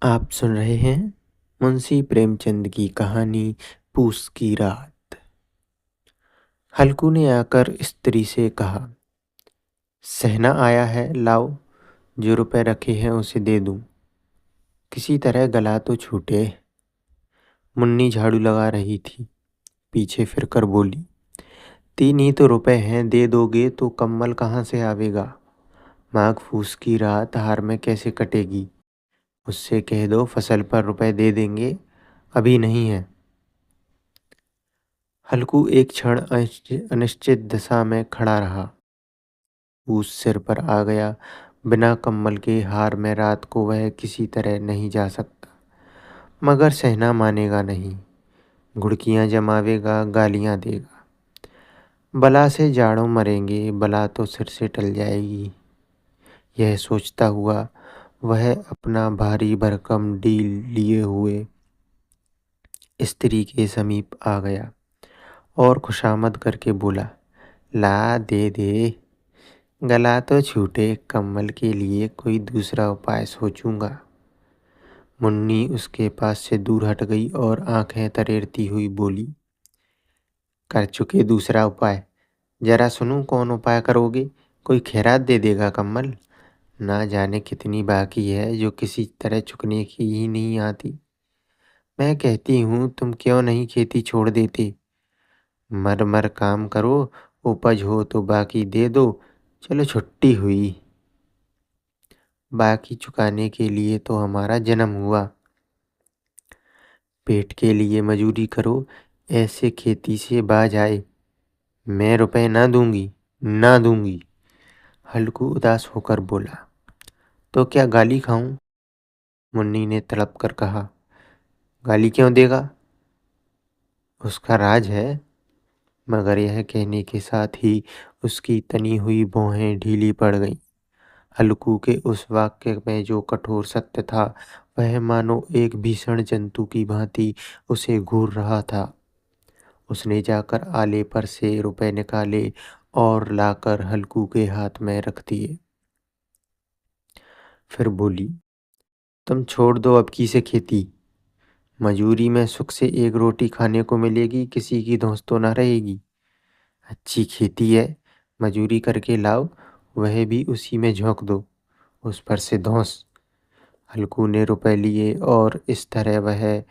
आप सुन रहे हैं मुंशी प्रेमचंद की कहानी पूस की रात। हल्कू ने आकर स्त्री से कहा, सहना आया है, लाओ जो रुपए रखे हैं उसे दे दूं। किसी तरह गला तो छूटे। मुन्नी झाड़ू लगा रही थी, पीछे फिरकर बोली, 3 ही तो रुपए हैं, दे दोगे तो कम्बल कहाँ से आवेगा। माघ फूस की रात हार में कैसे कटेगी। उससे कह दो फसल पर रुपए दे देंगे, अभी नहीं है। हल्कू एक क्षण अनिश्चित दशा में खड़ा रहा। पूस सिर पर आ गया। बिना कम्बल के हार में रात को वह किसी तरह नहीं जा सकता। मगर सहना मानेगा नहीं, घुड़कियां जमावेगा, गालियां देगा। बला से जाड़ों मरेंगे, बला तो सिर से टल जाएगी। यह सोचता हुआ वह अपना भारी भरकम डील लिए हुए स्त्री के समीप आ गया और खुशामद करके बोला, ला दे दे, गला तो छूटे, कम्बल के लिए कोई दूसरा उपाय सोचूंगा। मुन्नी उसके पास से दूर हट गई और आंखें तरेरती हुई बोली, कर चुके दूसरा उपाय, जरा सुनूं कौन उपाय करोगे। कोई खैरात दे देगा कम्बल। ना जाने कितनी बाकी है जो किसी तरह चुकने की ही नहीं आती। मैं कहती हूँ तुम क्यों नहीं खेती छोड़ देते। मर मर काम करो, उपज हो तो बाकी दे दो। चलो छुट्टी हुई। बाकी चुकाने के लिए तो हमारा जन्म हुआ। पेट के लिए मजूरी करो, ऐसे खेती से बाज आए। मैं रुपए ना दूंगी, ना दूंगी। हल्कू उदास होकर बोला, तो क्या गाली खाऊं। मुन्नी ने तड़प कर कहा, गाली क्यों देगा, उसका राज है। मगर यह कहने के साथ ही उसकी तनी हुई भौहें ढीली पड़ गईं। हल्कू के उस वाक्य में जो कठोर सत्य था, वह मानो एक भीषण जंतु की भांति उसे घूर रहा था। उसने जाकर आले पर से रुपए निकाले और लाकर हल्कू के हाथ में रख दिए। फिर बोली, तुम छोड़ दो अब की से खेती। मजूरी में सुख से एक रोटी खाने को मिलेगी, किसी की धौंस तो ना रहेगी। अच्छी खेती है, मजूरी करके लाओ, वह भी उसी में झोंक दो, उस पर से धौंस। हल्कू ने रुपए लिए और इस तरह वह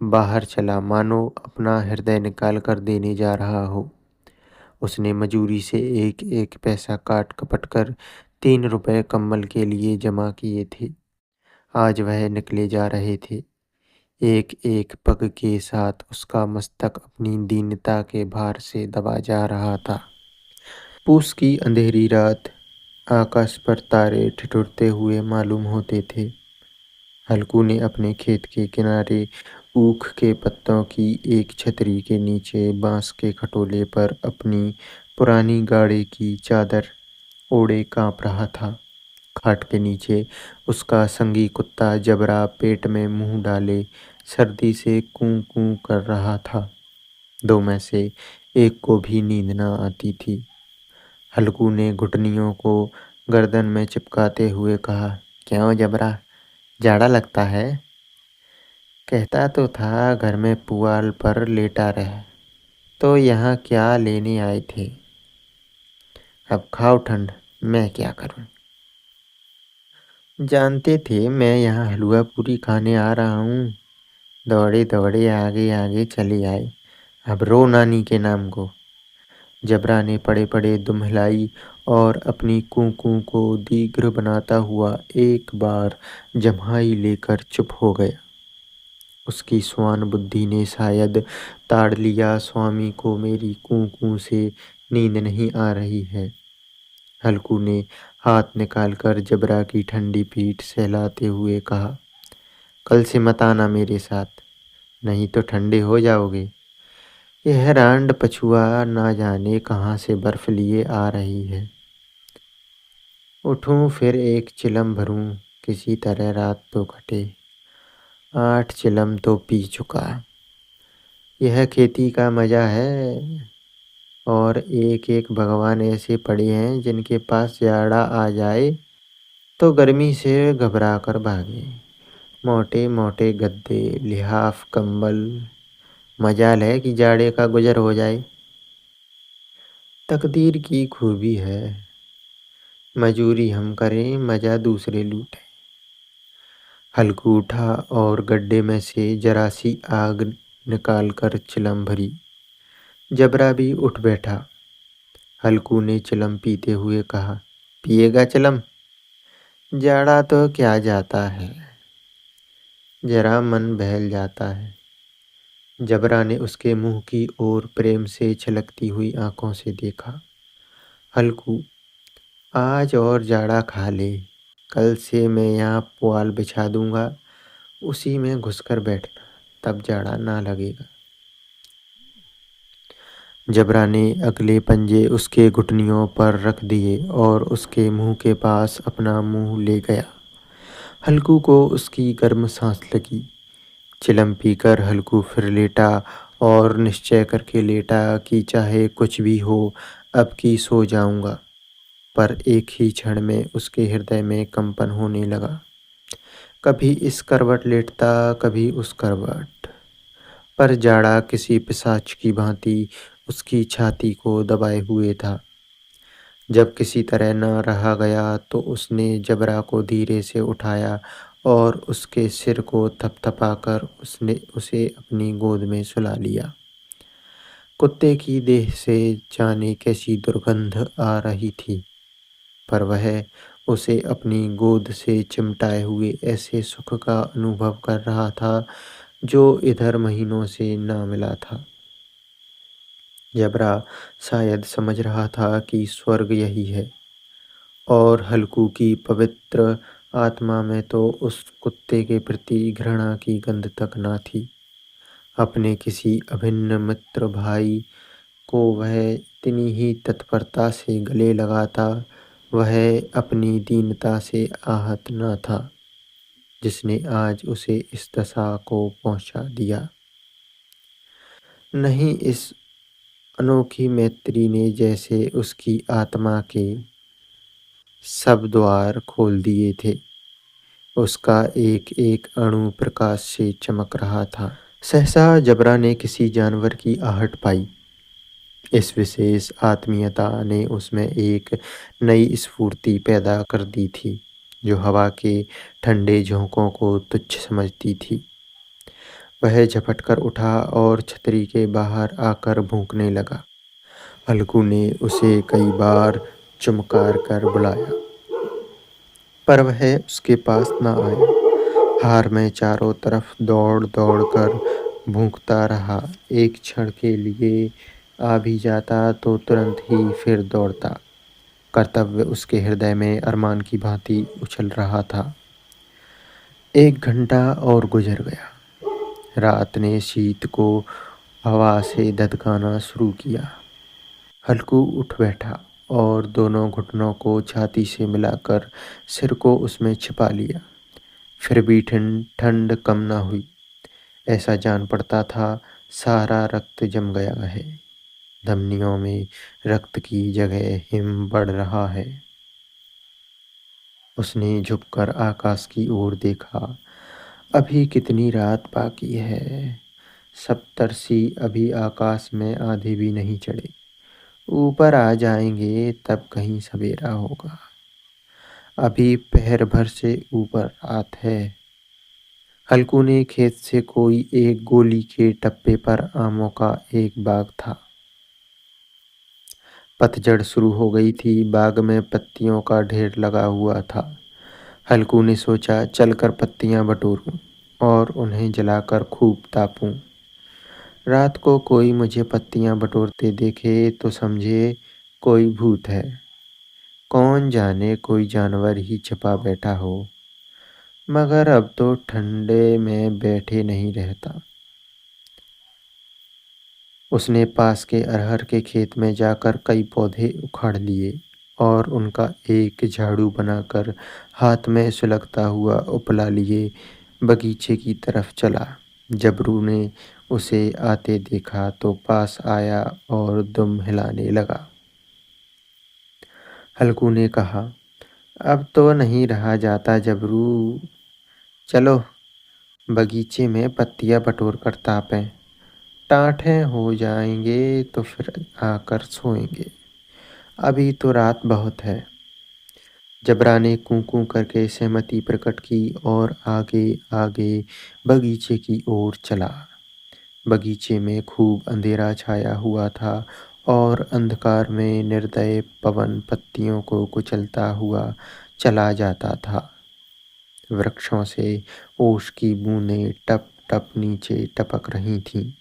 बाहर चला मानो अपना हृदय निकाल कर देने जा रहा हो। उसने मजूरी से एक एक पैसा काट कपट कर 3 रुपए कम्बल के लिए जमा किए थे। आज वह निकले जा रहे थे। एक एक पग के साथ उसका मस्तक अपनी दीनता के भार से दबा जा रहा था। पूस की अंधेरी रात, आकाश पर तारे ठिठुरते हुए मालूम होते थे। हल्कू ने अपने खेत के किनारे ऊख के पत्तों की एक छतरी के नीचे बांस के खटोले पर अपनी पुरानी गाड़ी की चादर ओढ़े काँप रहा था। खाट के नीचे उसका संगी कुत्ता जबरा पेट में मुंह डाले सर्दी से कूं कूं कर रहा था। दो में से एक को भी नींद न आती थी। हल्कू ने घुटनियों को गर्दन में चिपकाते हुए कहा, क्यों जबरा, जाड़ा लगता है। कहता तो था घर में पुआल पर लेटा रहे, तो यहाँ क्या लेने आए थे। अब खाओ ठंड, मैं क्या करूं। जानते थे मैं यहाँ हलवा पूरी खाने आ रहा हूँ, दौड़े दौड़े आगे आगे चले आए। अब रो नानी के नाम को। जबरा ने पड़े पड़े दुम हिलाई और अपनी कूं कूं को दीर्घ बनाता हुआ एक बार जम्हाई लेकर चुप हो गया। उसकी स्वान बुद्धि ने शायद ताड़ लिया, स्वामी को मेरी कूं कूं से नींद नहीं आ रही है। हल्कू ने हाथ निकालकर जबरा की ठंडी पीठ सहलाते हुए कहा, कल से मत आना मेरे साथ, नहीं तो ठंडे हो जाओगे। यह रांड पछुआ ना जाने कहाँ से बर्फ लिए आ रही है। उठूं फिर एक चिलम भरूं, किसी तरह रात तो कटे। 8 चिलम तो पी चुका। यह खेती का मजा है। और एक एक भगवान ऐसे पड़े हैं जिनके पास जाड़ा आ जाए तो गर्मी से घबरा कर भागे। मोटे मोटे गद्दे, लिहाफ कंबल, मजाल है कि जाड़े का गुजर हो जाए। तकदीर की खूबी है, मजूरी हम करें मजा दूसरे लूटें। हल्कू उठा और गड्ढे में से जरा सी आग निकाल कर चिलम भरी। जबरा भी उठ बैठा। हल्कू ने चिलम पीते हुए कहा, पिएगा चिलम? जाड़ा तो क्या जाता है, जरा मन बहल जाता है। जबरा ने उसके मुंह की ओर प्रेम से छलकती हुई आंखों से देखा। हल्कू, आज और जाड़ा खा ले। कल से मैं यहाँ पुआल बिछा दूंगा, उसी में घुसकर बैठना, तब जाड़ा ना लगेगा। जबरा ने अगले पंजे उसके घुटनियों पर रख दिए और उसके मुंह के पास अपना मुंह ले गया। हल्कू को उसकी गर्म सांस लगी। चिलम पीकर हल्कू फिर लेटा और निश्चय करके लेटा कि चाहे कुछ भी हो, अब की सो जाऊंगा। पर एक ही क्षण में उसके हृदय में कंपन होने लगा। कभी इस करवट लेटता, कभी उस करवट, पर जाड़ा किसी पिशाच की भांति उसकी छाती को दबाए हुए था। जब किसी तरह न रहा गया तो उसने जबरा को धीरे से उठाया और उसके सिर को थपथपाकर उसने उसे अपनी गोद में सुला लिया। कुत्ते की देह से जाने कैसी दुर्गंध आ रही थी, पर वह उसे अपनी गोद से चिमटाए हुए ऐसे सुख का अनुभव कर रहा था जो इधर महीनों से न मिला था। जबरा शायद समझ रहा था कि स्वर्ग यही है, और हल्कू की पवित्र आत्मा में तो उस कुत्ते के प्रति घृणा की गंध तक न थी। अपने किसी अभिन्न मित्र भाई को वह इतनी ही तत्परता से गले लगाता, वह अपनी दीनता से आहत न था जिसने आज उसे इस दशा को पहुंचा दिया। नहीं, इस अनोखी मैत्री ने जैसे उसकी आत्मा के सब द्वार खोल दिए थे। उसका एक एक अणु प्रकाश से चमक रहा था। सहसा जबरा ने किसी जानवर की आहट पाई। इस विशेष आत्मीयता ने उसमें एक नई स्फूर्ति पैदा कर दी थी, जो हवा के ठंडे झोंकों को तुच्छ समझती थी। वह झपट कर उठा और छतरी के बाहर आकर भौंकने लगा। हल्कू ने उसे कई बार चुमकार कर बुलाया, पर वह उसके पास न आया। हार में चारों तरफ दौड़ दौड़ कर भूखता रहा। एक क्षण के लिए आ भी जाता तो तुरंत ही फिर दौड़ता। कर्तव्य उसके हृदय में अरमान की भांति उछल रहा था। 1 घंटा और गुजर गया। रात ने शीत को हवा से धधकाना शुरू किया। हल्कू उठ बैठा और दोनों घुटनों को छाती से मिलाकर सिर को उसमें छिपा लिया। फिर भी ठंड ठंड कम न हुई। ऐसा जान पड़ता था सारा रक्त जम गया है। धमनियों में रक्त की जगह हिम बढ़ रहा है। उसने झुककर आकाश की ओर देखा। अभी कितनी रात बाकी है। सप्तर्षि अभी आकाश में आधे भी नहीं चढ़े। ऊपर आ जाएंगे तब कहीं सवेरा होगा। अभी पहर भर से ऊपर रात है। हल्कू ने खेत से कोई एक गोली के टप्पे पर आमों का एक बाग था। पतझड़ शुरू हो गई थी। बाग में पत्तियों का ढेर लगा हुआ था। हल्कू ने सोचा, चलकर पत्तियां बटोरूं और उन्हें जलाकर खूब तापूं। रात को कोई मुझे पत्तियां बटोरते देखे तो समझे कोई भूत है। कौन जाने कोई जानवर ही छिपा बैठा हो। मगर अब तो ठंडे में बैठे नहीं रहता। उसने पास के अरहर के खेत में जाकर कई पौधे उखाड़ लिए और उनका एक झाड़ू बनाकर हाथ में सुलगता हुआ उपला लिए बगीचे की तरफ चला। जबरू ने उसे आते देखा तो पास आया और दुम हिलाने लगा। हल्कू ने कहा, अब तो नहीं रहा जाता जबरू, चलो बगीचे में पत्तियां बटोर कर तापें, टाँठे हो जाएंगे तो फिर आकर सोएंगे, अभी तो रात बहुत है। जबरा ने कूं कूं करके सहमति प्रकट की और आगे आगे बगीचे की ओर चला। बगीचे में खूब अंधेरा छाया हुआ था और अंधकार में निर्दय पवन पत्तियों को कुचलता हुआ चला जाता था। वृक्षों से ओस की बूंदें टप टप नीचे टपक रही थीं।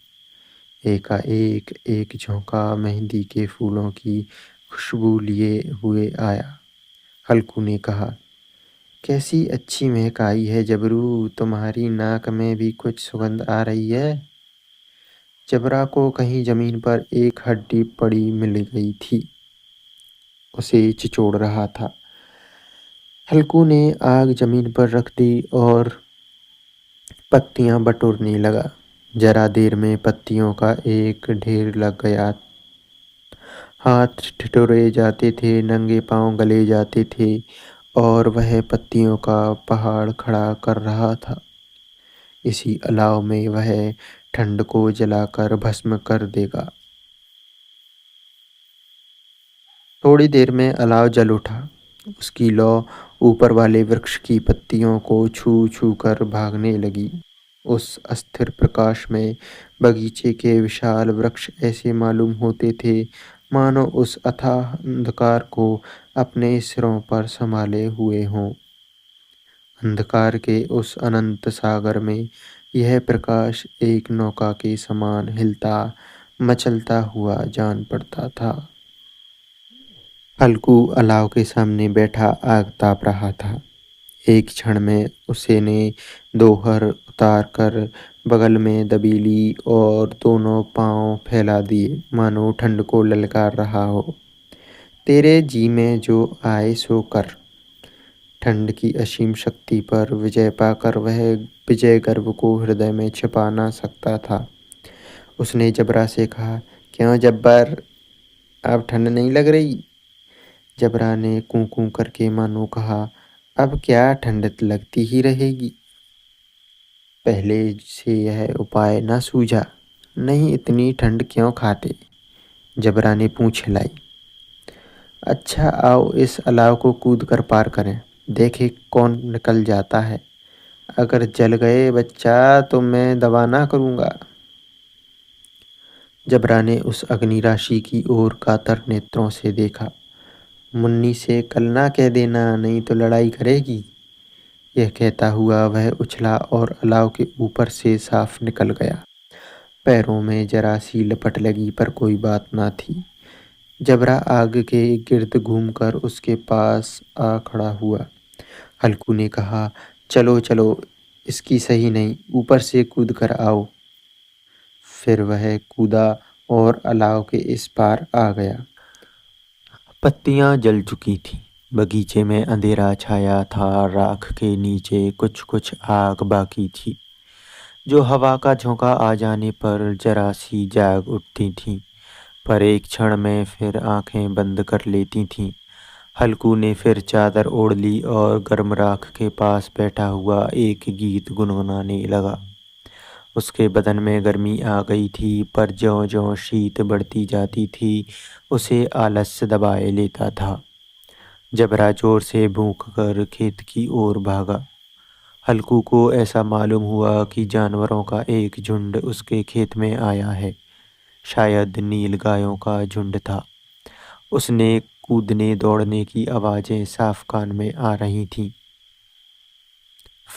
एकाएक एक झोंका मेहंदी के फूलों की खुशबू लिए हुए आया। हल्कू ने कहा, कैसी अच्छी महक आई है जबरू, तुम्हारी नाक में भी कुछ सुगंध आ रही है। जबरा को कहीं जमीन पर एक हड्डी पड़ी मिल गई थी, उसे चिचोड़ रहा था। हल्कू ने आग जमीन पर रख दी और पत्तियां बटोरने लगा। जरा देर में पत्तियों का एक ढेर लग गया। हाथ ठिठुरे जाते थे, नंगे पांव गले जाते थे और वह पत्तियों का पहाड़ खड़ा कर रहा था। इसी अलाव में वह ठंड को जलाकर भस्म कर देगा। थोड़ी देर में अलाव जल उठा। उसकी लौ ऊपर वाले वृक्ष की पत्तियों को छू छू कर भागने लगी। उस अस्थिर प्रकाश में बगीचे के विशाल वृक्ष ऐसे मालूम होते थे मानो उस अथाह अंधकार को अपने सिरों पर संभाले हुए हों। अंधकार के उस अनंत सागर में यह प्रकाश एक नौका के समान हिलता मचलता हुआ जान पड़ता था। हल्कू अलाव के सामने बैठा आग ताप रहा था। एक क्षण में उसे ने दोहर उतार कर बगल में दबी ली और दोनों पांव फैला दिए मानो ठंड को ललकार रहा हो। तेरे जी में जो आए सो कर। ठंड की असीम शक्ति पर विजय पाकर वह विजय गर्व को हृदय में छिपा ना सकता था। उसने जबरा से कहा, क्यों जब्बर, अब ठंड नहीं लग रही। जबरा ने कूं कूं करके मानो कहा, अब क्या ठंड लगती ही रहेगी। पहले से यह उपाय न सूझा। नहीं, इतनी ठंड क्यों खाते। जबरा ने पूंछ हिलाई। अच्छा आओ इस अलाव को कूद कर पार करें, देखे कौन निकल जाता है। अगर जल गए बच्चा तो मैं दवा ना करूंगा। जबरा ने उस अग्नि राशि की ओर कातर नेत्रों से देखा। मुन्नी से कल ना कह देना, नहीं तो लड़ाई करेगी। यह कहता हुआ वह उछला और अलाव के ऊपर से साफ निकल गया। पैरों में जरा सी लपट लगी पर कोई बात ना थी। जबरा आग के गिर्द घूमकर उसके पास आ खड़ा हुआ। हल्कू ने कहा, चलो चलो, इसकी सही नहीं, ऊपर से कूद कर आओ। फिर वह कूदा और अलाव के इस पार आ गया। पत्तियां जल चुकी थीं। बगीचे में अंधेरा छाया था। राख के नीचे कुछ कुछ आग बाकी थी, जो हवा का झोंका आ जाने पर जरा सी जाग उठती थीं, पर एक क्षण में फिर आंखें बंद कर लेती थीं। हल्कू ने फिर चादर ओढ़ ली और गर्म राख के पास बैठा हुआ एक गीत गुनगुनाने लगा। उसके बदन में गर्मी आ गई थी, पर ज्यों-ज्यों शीत बढ़ती जाती थी, उसे आलस्य दबाए लेता था। जबरा जोर से भूख कर खेत की ओर भागा। हल्कू को ऐसा मालूम हुआ कि जानवरों का एक झुंड उसके खेत में आया है। शायद नील गायों का झुंड था। उसने कूदने दौड़ने की आवाजें साफ कान में आ रही थीं।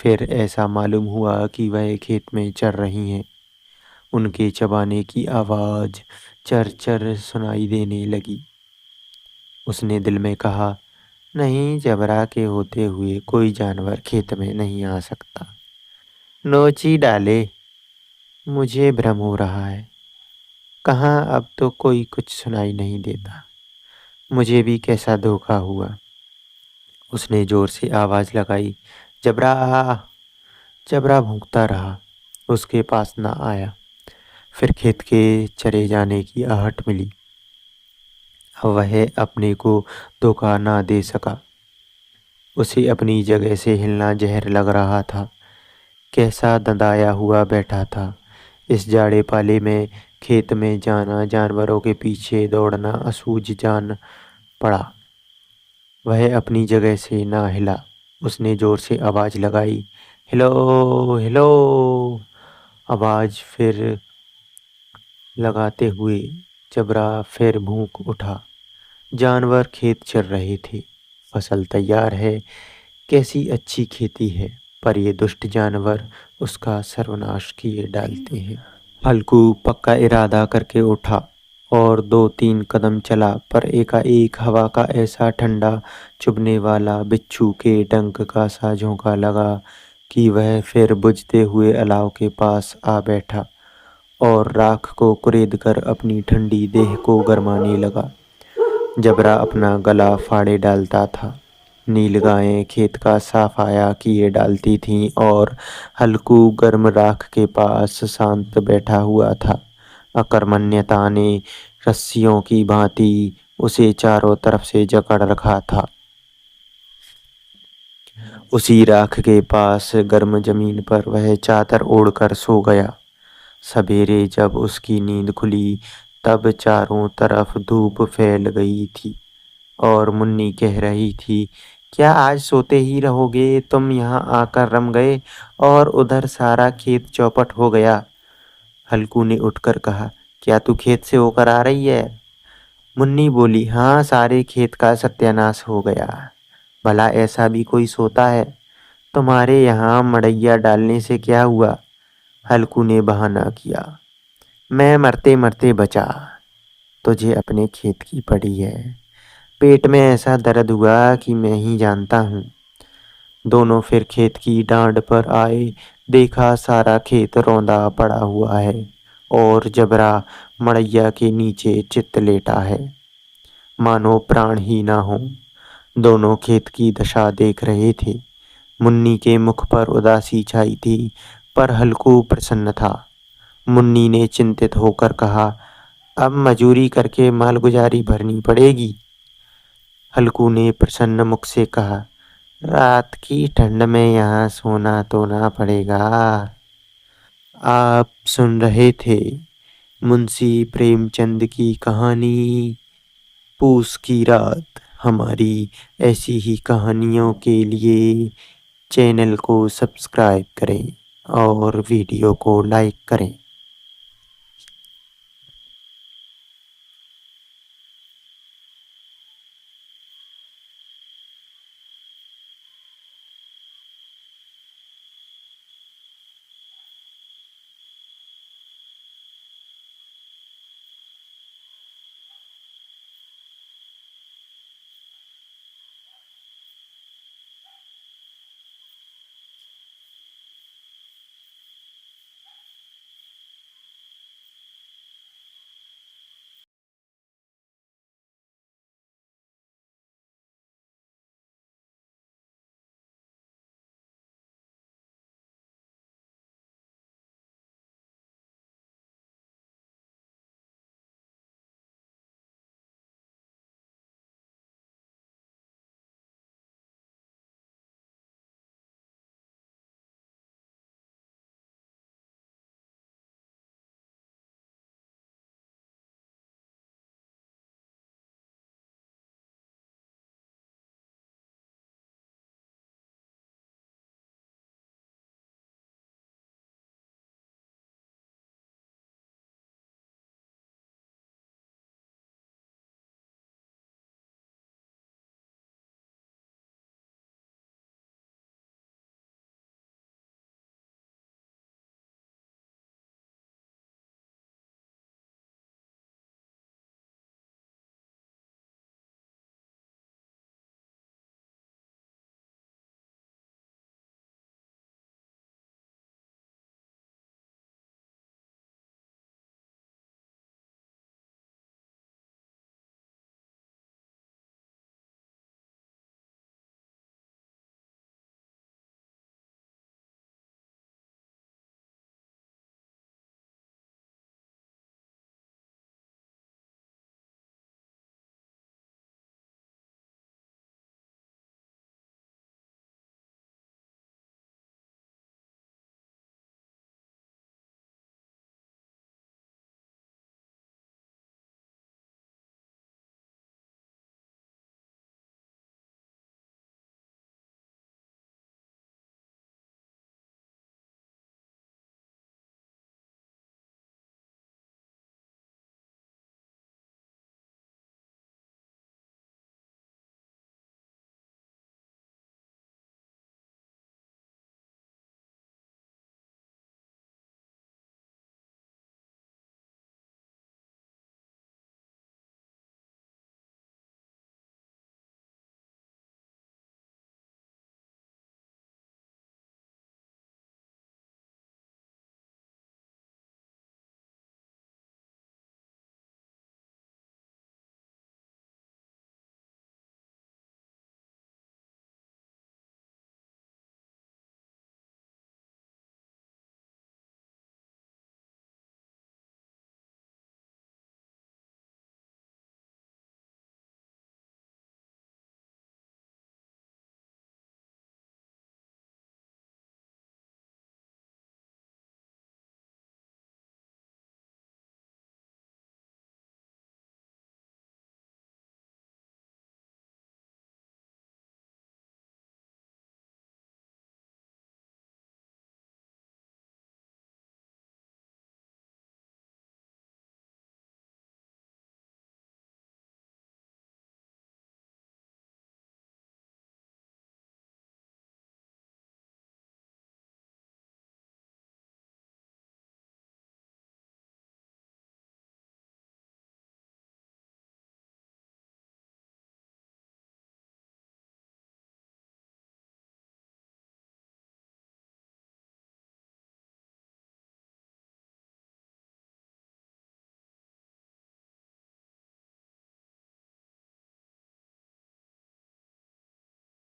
फिर ऐसा मालूम हुआ कि वह खेत में चर रही हैं। उनके चबाने की आवाज चर चर सुनाई देने लगी। उसने दिल में कहा, नहीं, जबरा के होते हुए कोई जानवर खेत में नहीं आ सकता। नोची डाले, मुझे भ्रम हो रहा है। कहाँ, अब तो कोई कुछ सुनाई नहीं देता। मुझे भी कैसा धोखा हुआ। उसने जोर से आवाज लगाई, जबरा आ। जबरा भूंकता रहा, उसके पास न आया। फिर खेत के चरे जाने की आहट मिली। वह अपने को धोखा ना दे सका। उसे अपनी जगह से हिलना जहर लग रहा था। कैसा दंदाया हुआ बैठा था। इस जाड़े पाले में खेत में जाना, जानवरों के पीछे दौड़ना असूझ जान पड़ा। वह अपनी जगह से ना हिला। उसने जोर से आवाज लगाई, हिलो हिलो। आवाज फिर लगाते हुए जबरा फिर भूख उठा। जानवर खेत चर रहे थे। फसल तैयार है, कैसी अच्छी खेती है, पर ये दुष्ट जानवर उसका सर्वनाश किए डालते हैं। हल्कू पक्का इरादा करके उठा और 2-3 कदम चला, पर एकाएक हवा का ऐसा ठंडा चुभने वाला बिच्छू के डंक का सा झोंका लगा कि वह फिर बुझते हुए अलाव के पास आ बैठा और राख को कुरेद कर अपनी ठंडी देह को गरमाने लगा। जबरा अपना गला फाड़े डालता था। नीलगायें खेत का सफाया किए डालती थीं और हल्कू गर्म राख के पास शांत बैठा हुआ था। अकर्मण्यता ने रस्सियों की भांति उसे चारों तरफ से जकड़ रखा था। उसी राख के पास गर्म जमीन पर वह चादर ओढ़कर सो गया। सवेरे जब उसकी नींद खुली तब चारों तरफ धूप फैल गई थी और मुन्नी कह रही थी, क्या आज सोते ही रहोगे? तुम यहाँ आकर रम गए और उधर सारा खेत चौपट हो गया। हल्कू ने उठकर कहा, क्या तू खेत से होकर आ रही है? मुन्नी बोली, हाँ, सारे खेत का सत्यानाश हो गया। भला ऐसा भी कोई सोता है? तुम्हारे यहाँ मड़ैया डालने से क्या हुआ? हल्कू ने बहाना किया, मैं मरते मरते बचा। तुझे अपने खेत की पड़ी है। पेट में ऐसा दर्द हुआ कि मैं ही जानता हूँ। दोनों फिर खेत की डांड पर आए। देखा सारा खेत रौंदा पड़ा हुआ है और जबरा मड़ैया के नीचे चित्त लेटा है, मानो प्राण ही ना हो। दोनों खेत की दशा देख रहे थे। मुन्नी के मुख पर उदासी छाई थी, पर हल्कू प्रसन्न था। मुन्नी ने चिंतित होकर कहा, अब मजूरी करके मालगुजारी भरनी पड़ेगी। हल्कू ने प्रसन्न मुख से कहा, रात की ठंड में यहाँ सोना तो ना पड़ेगा। आप सुन रहे थे मुंशी प्रेमचंद की कहानी पूस की रात। हमारी ऐसी ही कहानियों के लिए चैनल को सब्सक्राइब करें और वीडियो को लाइक करें।